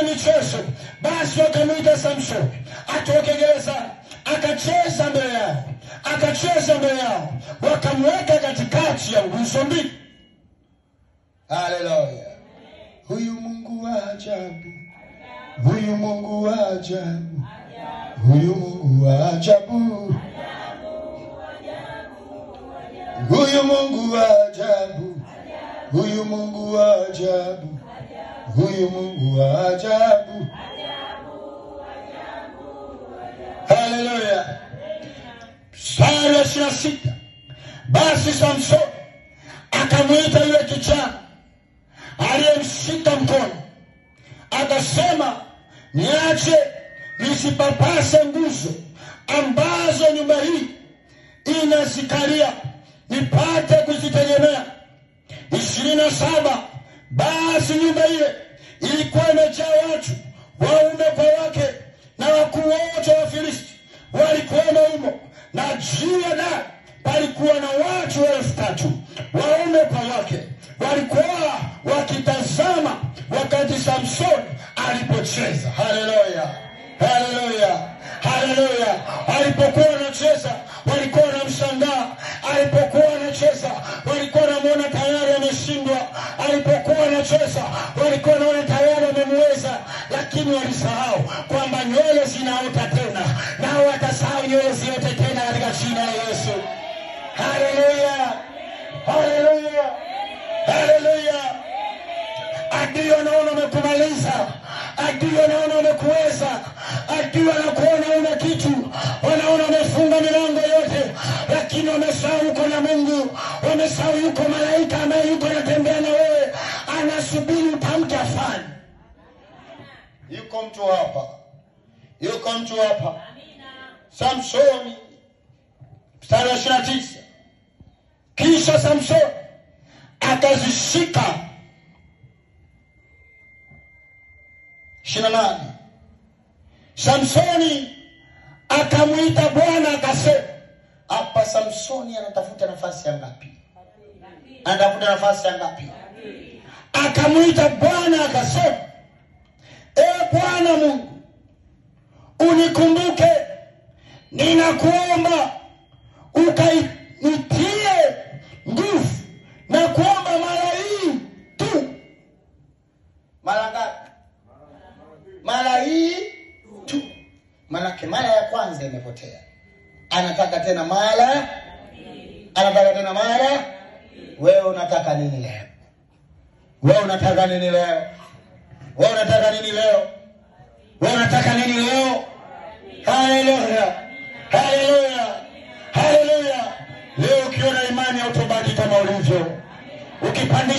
kwenye michezo. Basi wakamuita Samsoni atoke gerezani, akacheza mbele yao, akacheza mbele yao, wakamweka katikati ya nguzo mbili. Haleluya. Huyu Mungu wa ajabu, huyu Mungu wa ajabu, huyu Mungu wa ajabu, huyu Mungu wa ajabu, huyu Mungu wa ajabu, huyu Mungu wa ajabu. Haleluya. Mstari wa 26. Basi Samsoni akamwita yule kijana aliyemshika mkono, akasema, niache nisipapase nguzo ambazo nyumba hii inazikalia, nipate kuzitegemea. 27. Basi nyumba ile ilikuwa imejaa watu, waume kwa wake, na wakuu wote wa Filisti walikuwemo humo, na juu ya dari palikuwa na watu 3,000, waume kwa wake, walikuwa wakitazama wakati Samsoni alipocheza. Haleluya, haleluya, haleluya. Alipokuwa anacheza walikuwa wanamshangaa, alipokuwa anacheza walikuwa wanamuona tayari ameshindwa, alipokuwa anacheza walikuwa wanaona tayari amemweza, lakini walisahau kwamba nywele zinaota tena, nao watasahau nywele ziote tena katika jina la Yesu. Haleluya, haleluya, haleluya. Adui anaona umekumaliza, adui anaona umekuweza, adui anakuona una kitu, wanaona umefunga milango yote, lakini wamesahau uko na Mungu, wamesahau yuko malaika ambaye yuko anatembea na wewe, anasubiri utamke afanye. Yuko mtu hapa, yuko mtu hapa. Samsoni, mstari wa 29. Kisha Samsoni akazishika 28. Samsoni akamwita Bwana akasema. Hapa Samsoni anatafuta nafasi ya ngapi? Anatafuta nafasi ya ngapi? Akamwita Bwana akasema, Bwana Mungu, unikumbuke, ninakuomba ukanitie nguvu, na kuomba mara hii tu. Mara ngapi? Mara hii tu. Manake mara ya kwanza imepotea, anataka tena mara, anataka tena mara. Wewe unataka nini leo? Wewe unataka nini leo? Wewe unataka nini leo? Wewe unataka nini leo? Haleluya, haleluya, haleluya. Leo ukiona imani autobaki kama ulivyo, ukipandisha